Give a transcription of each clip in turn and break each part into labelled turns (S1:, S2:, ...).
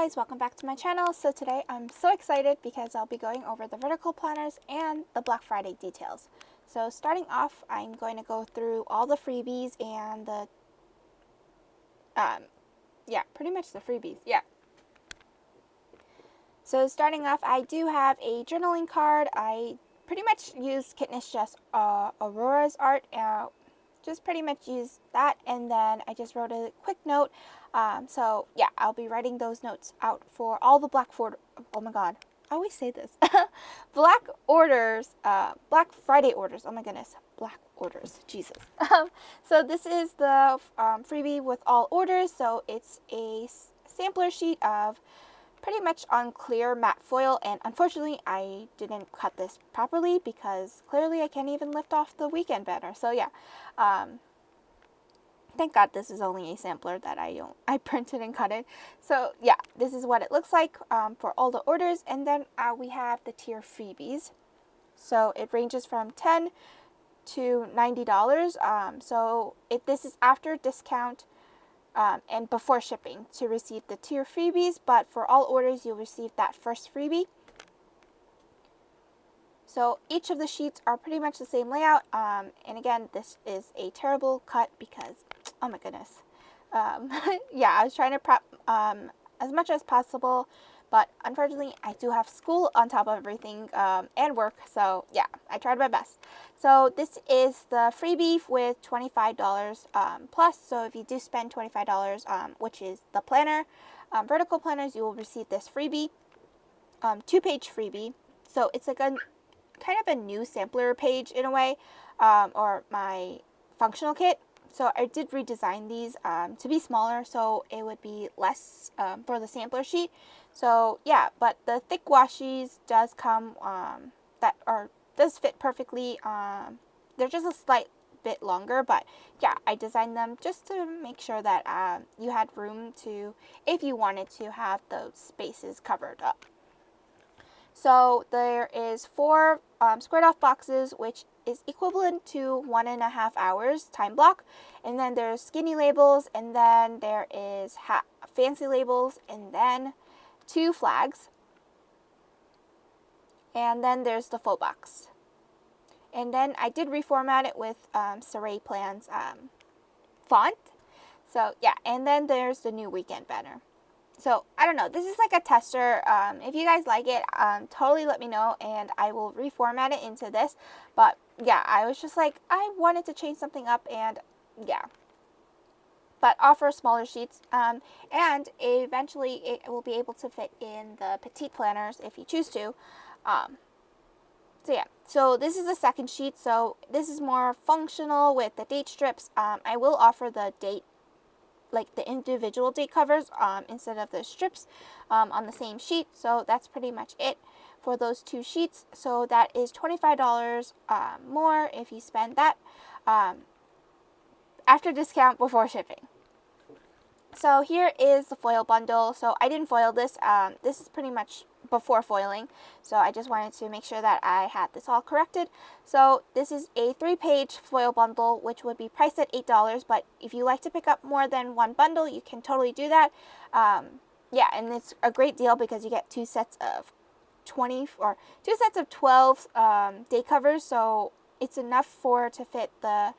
S1: guys, welcome back to my channel. So today I'm so excited because I'll be going over the vertical planners and the Black Friday details. So starting off, I'm going to go through all the freebies and the pretty much the freebies. So starting off, I do have a journaling card. I pretty much used Kitness Just Aurora's art, just pretty much used that, and then I just wrote a quick note. So yeah, I'll be writing those notes out for all the Black Friday orders. Oh my goodness, Black orders, Jesus. So this is the freebie with all orders. So it's a sampler sheet of pretty much on clear matte foil, and unfortunately I didn't cut this properly because clearly I can't even lift off the weekend banner. So yeah, thank God this is only a sampler that I printed and cut it. So yeah, this is what it looks like for all the orders. And then we have the tier freebies. So it ranges from $10 to $90. So if this is after discount and before shipping to receive the tier freebies, but for all orders you'll receive that first freebie. So each of the sheets are pretty much the same layout, and again, this is a terrible cut because, oh my goodness, yeah, I was trying to prep as much as possible, but unfortunately I do have school on top of everything and work, so yeah, I tried my best. So this is the freebie with $25 plus, so if you do spend $25, which is the planner, vertical planners, you will receive this freebie, 2-page freebie. So it's like a kind of a new sampler page in a way, or my functional kit. So I did redesign these to be smaller, so it would be less for the sampler sheet. So yeah, but the thick washies does come does fit perfectly. They're just a slight bit longer, but yeah, I designed them just to make sure that you had room to, if you wanted to, have those spaces covered up. So there is 4 squared off boxes, which is equivalent to 1.5 hours time block. And then there's skinny labels, and then there is fancy labels, and then 2 flags. And then there's the full box. And then I did reformat it with OKPLANS font. So yeah, and then there's the new weekend banner. So, I don't know, this is like a tester. If you guys like it, totally let me know, and I will reformat it into this. But, yeah, I was just like, I wanted to change something up, and, yeah. But offer smaller sheets, and eventually it will be able to fit in the petite planners if you choose to. So, yeah, so this is the second sheet, so this is more functional with the date strips. I will offer the date, like the individual date covers instead of the strips on the same sheet. So that's pretty much it for those 2 sheets. So that is $25 more if you spend that after discount before shipping. So here is the foil bundle. So I didn't foil this. This is pretty much before foiling, so I just wanted to make sure that I had this all corrected. So this is a 3-page foil bundle, which would be priced at $8, but if you like to pick up more than 1 bundle, you can totally do that. Yeah, and it's a great deal because you get 2 sets of 12 day covers, so it's enough to fit the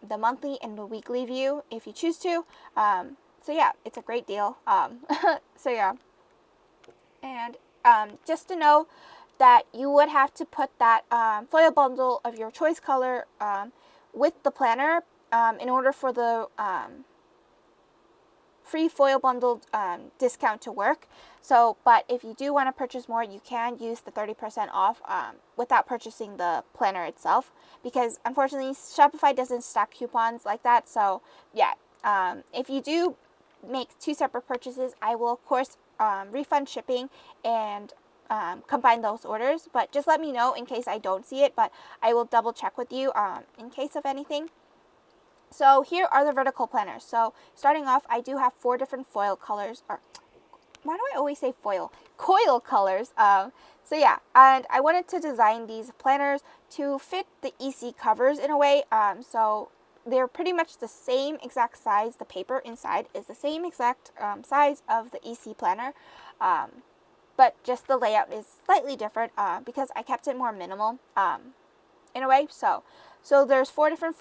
S1: the monthly and the weekly view if you choose to. So yeah, it's a great deal. So yeah. And just to know that you would have to put that foil bundle of your choice color with the planner in order for the free foil bundle discount to work. So, but if you do want to purchase more, you can use the 30% off without purchasing the planner itself, because unfortunately Shopify doesn't stack coupons like that. So yeah, if you do make 2 separate purchases, I will of course refund shipping and combine those orders, but just let me know in case I don't see it, but I will double check with you in case of anything. So here are the vertical planners. So starting off, I do have 4 different foil colors, or why do I always say foil? Coil colors. So yeah, and I wanted to design these planners to fit the EC covers in a way. So they're pretty much the same exact size. The paper inside is the same exact size of the EC planner, but just the layout is slightly different because I kept it more minimal in a way. So there's 4 different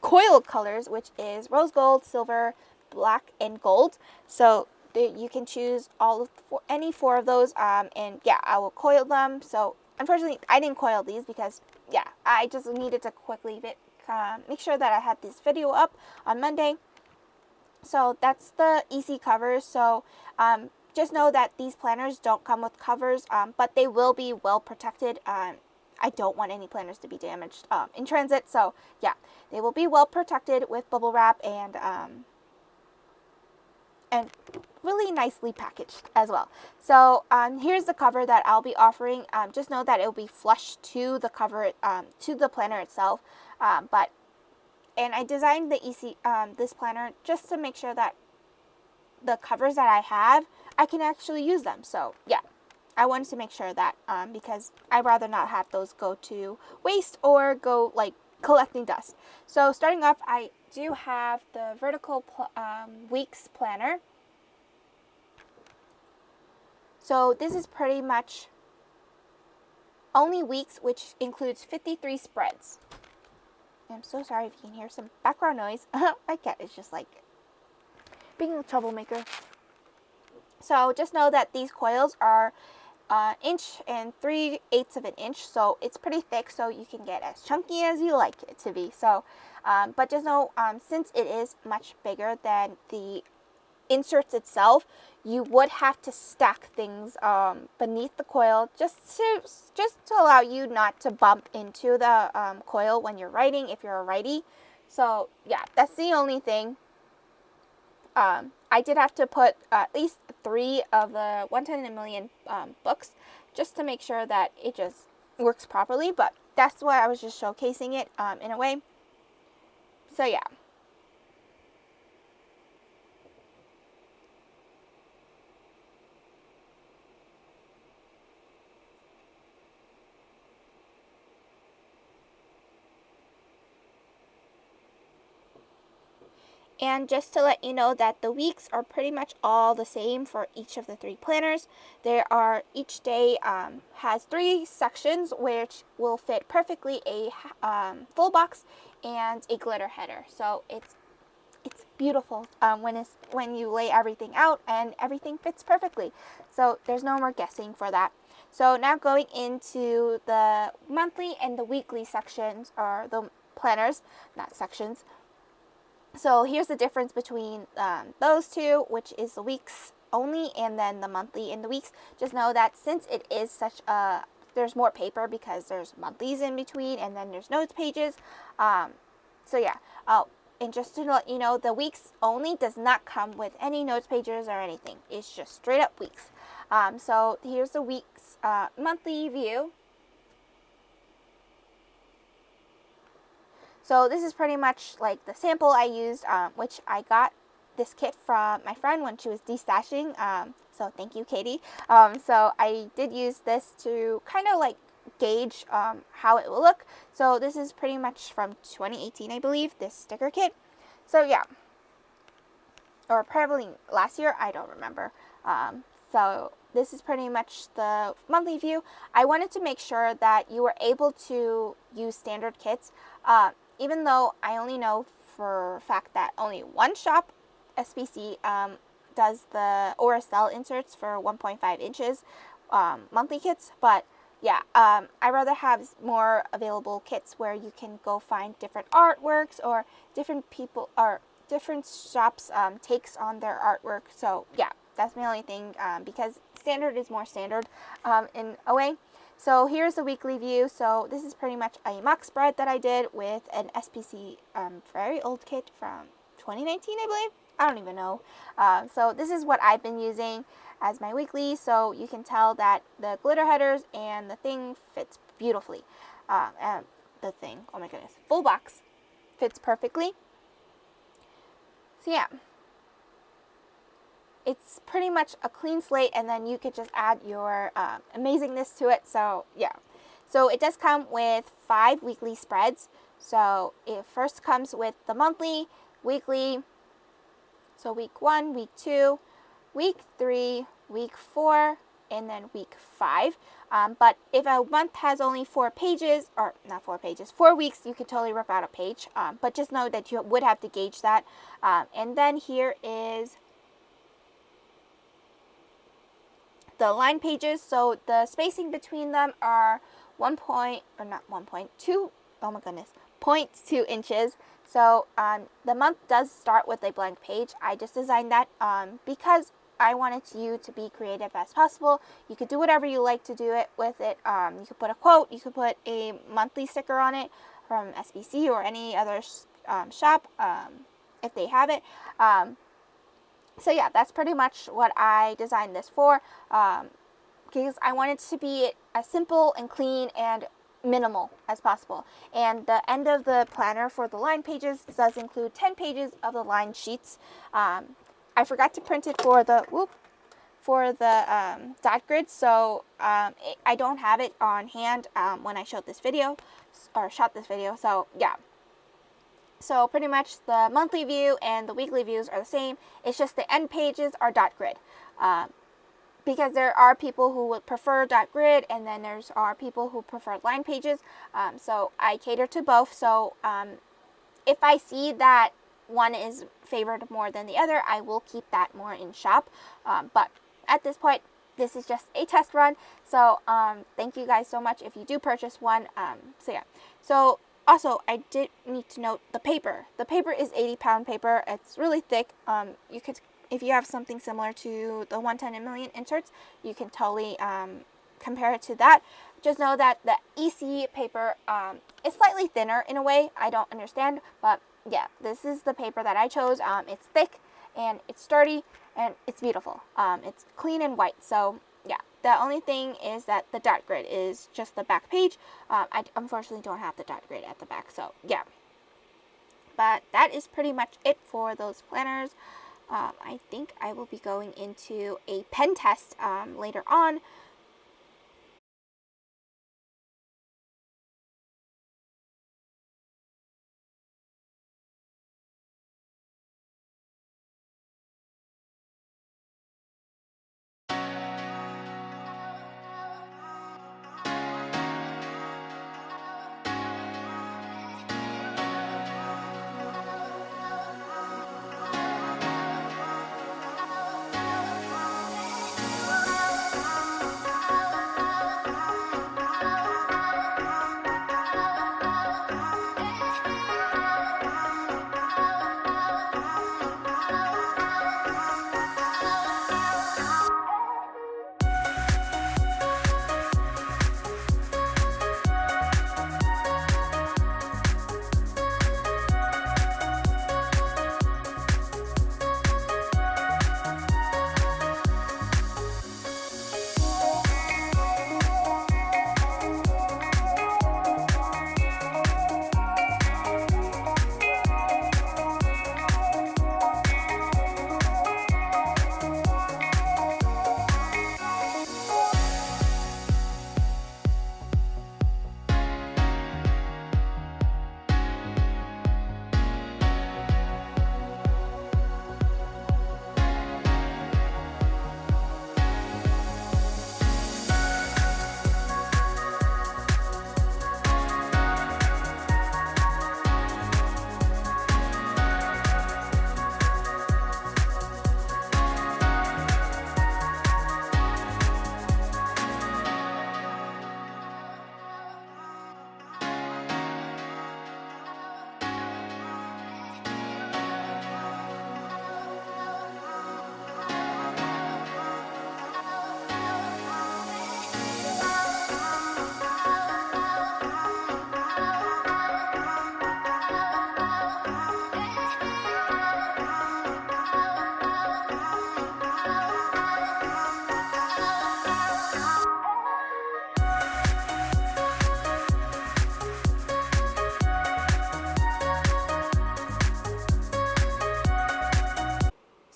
S1: coil colors, which is rose gold, silver, black, and gold. So you can choose any 4 of those, and yeah, I will coil them. So unfortunately, I didn't coil these because yeah, I just needed to quickly make sure that I had this video up on Monday. So that's the EC covers. So just know that these planners don't come with covers, but they will be well protected. I don't want any planners to be damaged in transit. So yeah, they will be well protected with bubble wrap and really nicely packaged as well. So here's the cover that I'll be offering. Just know that it will be flush to the cover, to the planner itself. And I designed the this planner just to make sure that the covers that I have, I can actually use them. So yeah, I wanted to make sure that because I'd rather not have those go to waste or go like collecting dust. So starting off, I do have the vertical weeks planner. So this is pretty much only weeks, which includes 53 spreads. I'm so sorry if you can hear some background noise. My cat is just like being a troublemaker. So just know that these coils are 1 inch and 3/8 of an inch, so it's pretty thick, so you can get as chunky as you like it to be. So but just know since it is much bigger than the inserts itself, you would have to stack things beneath the coil just to allow you not to bump into the coil when you're writing, if you're a righty. So yeah, that's the only thing. I did have to put at least 3 of the 110 in a million books just to make sure that it just works properly, but that's why I was just showcasing it in a way. So yeah. And just to let you know that the weeks are pretty much all the same for each of the 3 planners. Each day has 3 sections, which will fit perfectly a full box and a glitter header. So it's beautiful when you lay everything out and everything fits perfectly. So there's no more guessing for that. So now going into the monthly and the weekly sections, or the planners, not sections. So here's the difference between those two, which is the weeks only and then the monthly and the weeks. Just know that since it is there's more paper because there's monthlies in between and then there's notes pages. So yeah, and just to let you know, the weeks only does not come with any notes pages or anything. It's just straight up weeks. So here's the weeks monthly view. So this is pretty much like the sample I used, which I got this kit from my friend when she was destashing. So thank you, Katie. So I did use this to kind of like gauge how it will look. So this is pretty much from 2018, I believe, this sticker kit. So yeah, or probably last year, I don't remember. So this is pretty much the monthly view. I wanted to make sure that you were able to use standard kits. Even though I only know for a fact that only one shop, SPC, does the ORSL inserts for 1.5 inches monthly kits. But yeah, I'd rather have more available kits where you can go find different artworks or different people or different shops' takes on their artwork. So yeah, that's my only thing, because standard is more standard in a way. So here's the weekly view. So this is pretty much a mock spread that I did with an SPC very old kit from 2019, I believe. I don't even know. So this is what I've been using as my weekly. So you can tell that the glitter headers and the thing fits beautifully. And the thing, oh my goodness, full box fits perfectly. So yeah. It's pretty much a clean slate, and then you could just add your amazingness to it. So yeah, so it does come with 5 weekly spreads. So it first comes with the monthly, weekly, so week 1, week 2, week 3, week 4, and then week 5. But if a month has only 4 pages, or not 4 pages, 4 weeks, you could totally rip out a page. But just know that you would have to gauge that. And then here is the line pages. So the spacing between them are 0.2 inches. So the month does start with a blank page. I just designed that because I wanted you to be creative as possible. You could do whatever you like to do it with it. You could put a quote, you could put a monthly sticker on it from SBC or any other shop if they have it. So yeah, that's pretty much what I designed this for, because I wanted to be as simple and clean and minimal as possible. And the end of the planner for the line pages does include 10 pages of the line sheets. I forgot to print it for the dot grid, so I don't have it on hand when I shot this video. So yeah. So pretty much the monthly view and the weekly views are the same. It's just the end pages are dot grid. Because there are people who would prefer dot grid, and then are people who prefer line pages. So I cater to both. So if I see that one is favored more than the other, I will keep that more in shop. But at this point, this is just a test run. So thank you guys so much if you do purchase one. So yeah. So also, I did need to note the paper. The paper is 80-pound paper. It's really thick. You could, if you have something similar to the 110 and million inserts, you can totally compare it to that. Just know that the EC paper is slightly thinner in a way. I don't understand, but yeah, this is the paper that I chose. It's thick and it's sturdy and it's beautiful. It's clean and white. So yeah, the only thing is that the dot grid is just the back page. I unfortunately don't have the dot grid at the back, so yeah. But that is pretty much it for those planners. I think I will be going into a pen test later on.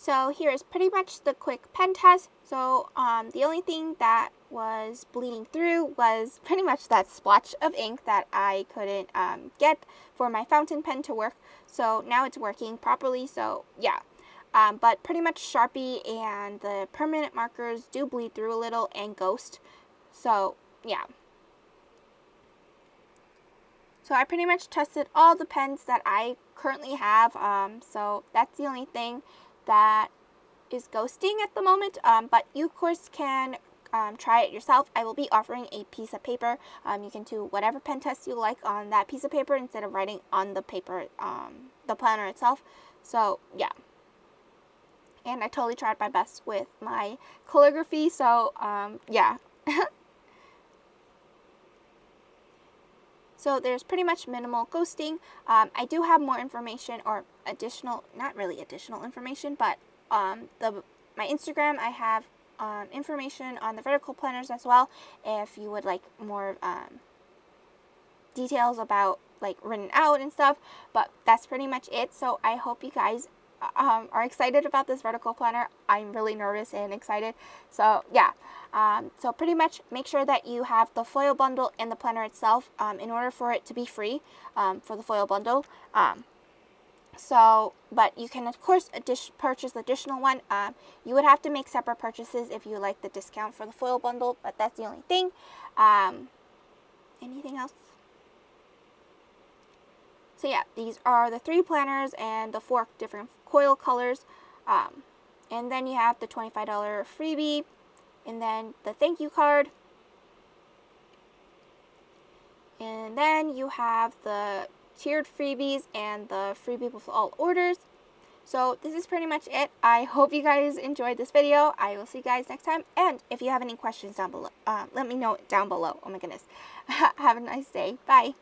S1: So here is pretty much the quick pen test. So the only thing that was bleeding through was pretty much that splotch of ink that I couldn't get for my fountain pen to work. So now it's working properly, so yeah. But pretty much Sharpie and the permanent markers do bleed through a little and ghost. So yeah. So I pretty much tested all the pens that I currently have. So that's the only thing that is ghosting at the moment. But you of course can try it yourself. I will be offering a piece of paper. You can do whatever pen test you like on that piece of paper instead of writing on the paper, the planner itself. So yeah. And I totally tried my best with my calligraphy. So yeah. So there's pretty much minimal ghosting. I do have more information, or additional, not really additional information, but my Instagram, I have information on the vertical planners as well, if you would like more details about like written out and stuff. But that's pretty much it. So I hope you guys are excited about this vertical planner. I'm really nervous and excited. So yeah. So pretty much make sure that you have the foil bundle and the planner itself in order for it to be free for the foil bundle. But you can of course purchase the additional one. You would have to make separate purchases if you like the discount for the foil bundle, but that's the only thing. Anything else? So yeah, these are the 3 planners and the 4 different coil colors. And then you have the $25 freebie, and then the thank you card. And then you have the tiered freebies and the freebie with all orders. So this is pretty much it. I hope you guys enjoyed this video. I will see you guys next time. And if you have any questions down below, let me know down below. Oh my goodness. Have a nice day. Bye.